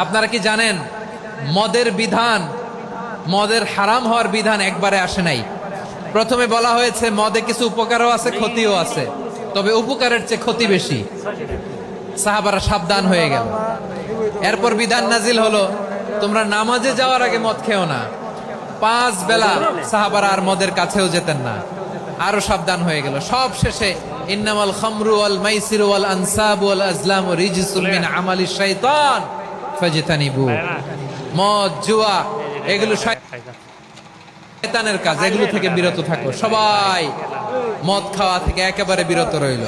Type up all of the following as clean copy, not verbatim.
আপনারা কি জানেন মদের বিধান, মদের হারাম হওয়ার বিধান একবারে আসে নাই। প্রথমে বলা হয়েছে মদে কিছু উপকারও আছে, ক্ষতিও আছে, তবে উপকারের চেয়ে ক্ষতি বেশি। সাহাবারা সাবধান হয়ে গেল। এরপর বিধান নাজিল হলো, তোমরা নামাজে যাওয়ার আগে মদ খেও না। 5 বেলা সাহাবারা আর মদের কাছেও যেতেন না, আরো সাবধান হয়ে গেল। সব শেষে ইন্নামাল খামরু ওয়াল মাইসিরু ওয়াল আনসাবু ওয়াল আজলামু রিজসুম মিন আমালিশ শাইতান ফাজতানিবু। মদ, জুয়া এগুলো শয়তানের কাজ, এগুলো থেকে বিরত থাকো। সবাই মদ খাওয়া থেকে একেবারে বিরত রইল।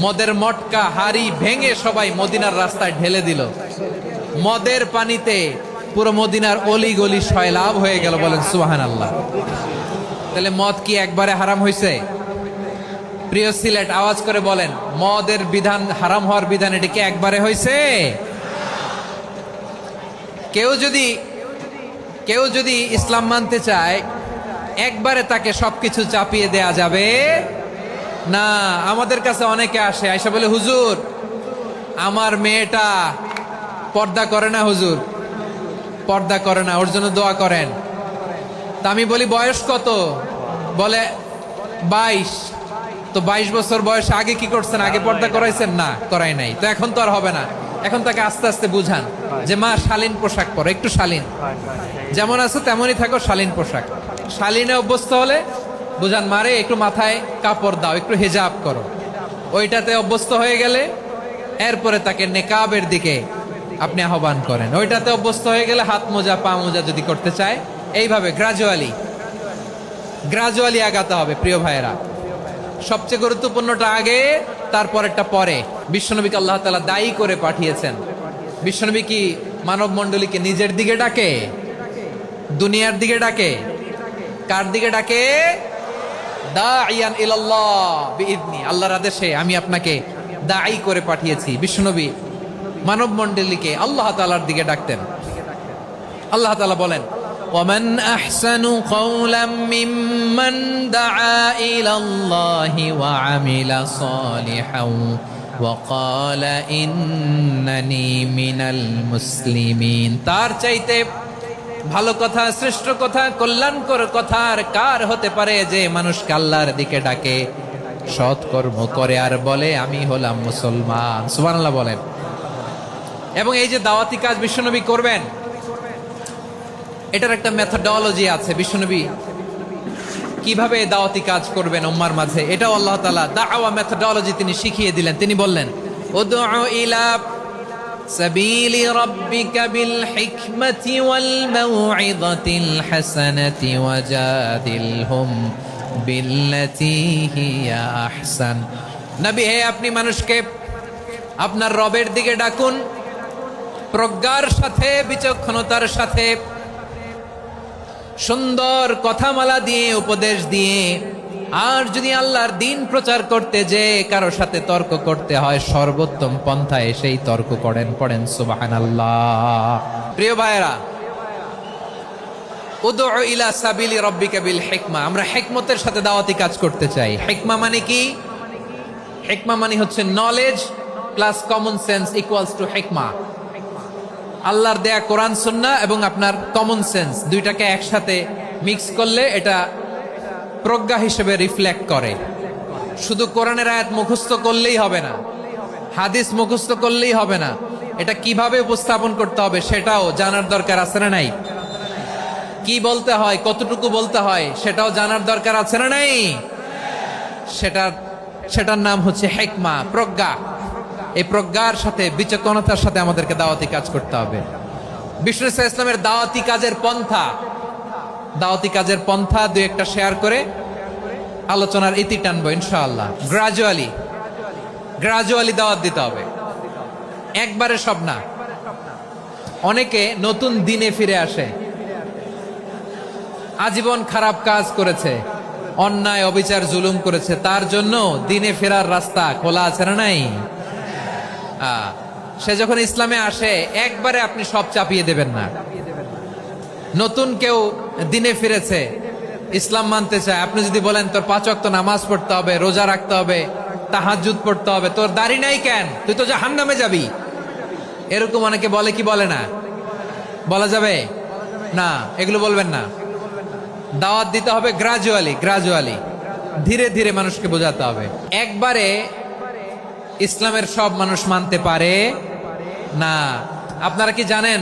মদের মটকা হাড়ি ভেঙে সবাই মদিনার রাস্তায় ঢেলে দিল। মদের পানিতে পুরো মদিনার অলি গলি সয়লাভ হয়ে গেল। বলেন সুবহানাল্লাহ। তাহলে মদ কি একবারে হারাম হয়েছে? প্রিয় সিলেট, আওয়াজ করে বলেন, মদের বিধান, হারাম হওয়ার বিধান এটা কি একবারে হয়েছে? কেউ যদি ইসলাম মানতে চায় একবারে তাকে সবকিছু চাপিয়ে দেয়া যাবে না। আমাদের কাছে অনেকে আসে, আয়সা বলে, হুজুর আমার মেয়েটা পর্দা করে না, হুজুর পর্দা করে না, ওর জন্য দোয়া করেন। তা আমি বলি বয়স কত? বলে 22। তো 22 বছর বয়সে আগে কি করছেন? আগে পর্দা করাইছেন? না, করাই নাই। তো এখন তো আর হবে না। এখন তাকে আস্তে আস্তে বুঝান যে মা শালীন পোশাক পরো, একটু শালীন, যেমন আছো তেমনই থাকো, শালীন পোশাক। শালীনে অভ্যস্ত হলে বুঝান, মারে একটু মাথায় কাপড় দাও, একটু হেজাব করো। ওইটাতে অভ্যস্ত হয়ে গেলে এরপরে তাকে নেকাবের দিকে আপনি আহ্বান করেন। ওইটাতে অভ্যস্ত হয়ে গেলে হাত মোজা, পা মোজা যদি করতে চায়, এইভাবে গ্রাজুয়ালি আগাতে হবে। প্রিয় ভাইয়েরা, সবচেয়ে গুরুত্বপূর্ণটা আগে, তারপরেরটা পরে। বিশ্বনবীকে আল্লাহ তাআলা দায়ী করে পাঠিয়েছেন। বিশ্বনবী কি মানব মণ্ডলীকে নিজের দিকে ডাকে? দুনিয়ার দিকে ডাকে? কার দিকে ডাকে? দাঈয়ান ইলাল্লাহ বিইذনি, আল্লাহর আদেশে আমি আপনাকে দায়ী করে পাঠিয়েছি। বিশ্বনবী মানব মণ্ডলীকে আল্লাহ তাআলার দিকে ডাকতেন। আল্লাহ তাআলা বলেন, ومن أحسن قولا ممن دعا إلى الله وعمل صالحا وقال إنني من المسلمين। তার চাইতে ভালো কথা, শ্রেষ্ঠ কথা, কল্যাণকর কথা আর কার হতে পারে যে মানুষকে আল্লাহর দিকে ডাকে, সৎকর্ম করে আর বলে আমি হলাম মুসলমান। সুবহানাল্লাহ বলেন। এবং এই যে দাওয়াতি কাজ বিশ্বনবী করবেন, এটার একটা মেথডোলজি আছে। বিশ্বনবী কিভাবে দাওয়াতি কাজ করবেন উম্মার মাঝে, এটাও আল্লাহ তাআলা দাওয়া মেথডোলজি তিনি শিখিয়ে দিলেন। তিনি বললেন, উদউ ইলা সাবিলি রাব্বিকা বিল হিকমাতি ওয়াল মাউইযাতিল হাসানাতি ওয়াজাদিলহুম বিল্লাতী হিয়া আহসান। নবী হে, আপনি মানুষকে আপনার রবের দিকে ডাকুন প্রজ্ঞার সাথে, বিচক্ষণতার সাথে, সুন্দর কথামালা দিয়ে, উপদেশ দিয়ে। আর যদি আল্লাহর দ্বীন প্রচার করতে যে কারো সাথে তর্ক করতে হয়, সর্বোত্তম পন্থায় সেই তর্ক করেন। পড়েন সুবহানাল্লাহ। প্রিয় ভাইয়েরা, উদউ ইলা সাবিলি রাব্বিকা বিল হিকমা, আমরা হিকমতের সাথে দাওয়াতি কাজ করতে চাই। হিকমা মানে কি? হিকমা মানে হচ্ছে knowledge plus common sense equals to হিকমা। আল্লাহর দেয়া কোরআন সুন্নাহ এবং আপনার কমন সেন্স, দুইটাকে একসাথে মিক্স করলে এটা প্রজ্ঞা হিসেবে রিফ্লেক্ট করে। শুধু কোরআনের আয়াত মুখস্থ করলেই হবে না, হাদিস মুখস্থ করলেই হবে না, এটা কিভাবে উপস্থাপন করতে হবে সেটাও জানার দরকার আছে না নাই? কি বলতে হয়, কতটুকু বলতে হয় সেটাও জানার দরকার আছে না নাই? সেটার নাম হচ্ছে হিকমা, প্রজ্ঞা। এই প্রজ্ঞার সাথে, বিচক্ষণতার সাথে আমাদেরকে দাওয়াতি কাজ করতে হবে। বিষ্ণু ইসলামের দাওয়াতি কাজের পন্থা দুই একটা শেয়ার করে আলোচনার ইতি টানবো ইনশাআল্লাহ। গ্রাজুয়ালি দাওয়াত দিতে হবে, একবারে সব না। অনেকে নতুন দিনে ফিরে আসে, আজীবন খারাপ কাজ করেছে, অন্যায় অবিচার জুলুম করেছে, তার জন্য দিনে ফেরার রাস্তা খোলা আছে না নাই? সে যখন ইসলামে আসে একবারে আপনি সব চাপিয়ে দেবেন না। নতুন কেউ দিনে ফিরেছে, ইসলাম মানতে চায়, আপনি যদি বলেন তোর 5 ওয়াক্ত নামাজ পড়তে হবে, রোজা রাখতে হবে, তাহাজ্জুদ পড়তে হবে, তোর দাড়ি নাই কেন, তুই তো জাহান্নামে যাবি, এরকম অনেকে বলে কি বলে না? বলা যাবে না, এগুলো বলবেন না। দাওয়াত দিতে হবে গ্রাজুয়ালি, ধীরে ধীরে মানুষকে বোঝাতে হবে। একবারে ইসলামের সব মানুষ মানতে পারে না। আপনারা কি জানেন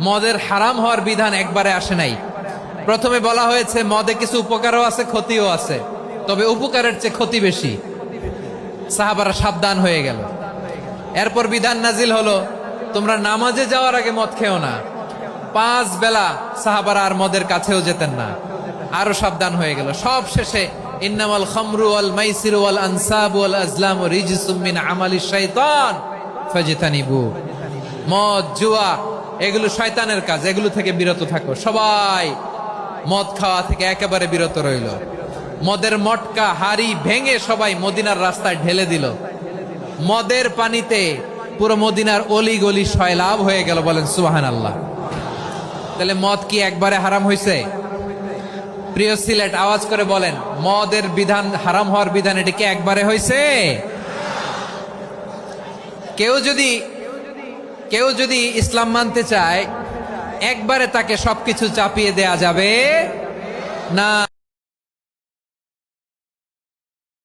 মদের হারাম হওয়ার বিধান একবারে আসে নাই। প্রথমে বলা হয়েছে মদে কিছু উপকারও আছে ক্ষতিও আছে, তবে উপকারের চেয়ে ক্ষতি বেশি। সাহাবারা সাবধান হয়ে গেল। এরপর বিধান নাজিল হলো, তোমরা নামাজে যাওয়ার আগে মদ খেও না। 5 বেলা সাহাবারা আর মদের কাছেও যেতেন না, আরো সাবধান হয়ে গেল। সব শেষে ইন্নামাল খামরু ওয়াল মাইসিরু ওয়াল আনসাবু ওয়াল আজলামু রিজসুম মিন আমালিশ শাইতান ফাজতানিবু। মদ, জুয়া এগুলো শয়তানের কাজ, এগুলো থেকে বিরত থাকো। সবাই মদ খাওয়া থেকে একেবারে বিরত রইল। মদের মটকা হাড়ি ভেঙে সবাই মদিনার রাস্তায় ঢেলে দিল। মদের পানিতে পুরো মদিনার অলি গলি সয়লাভ হয়ে গেল। বলেন সুবহানাল্লাহ। তাহলে মদ কি একবারে হারাম হয়েছে? প্রিয় সিলেট, আওয়াজ করে বলেন, মদের বিধান, হারাম হওয়ার বিধান এটি কি একবারে হয়েছে? কেউ যদি ইসলাম মানতে চায়, একবারে তাকে সবকিছু চাপিয়ে দেয়া যাবে না।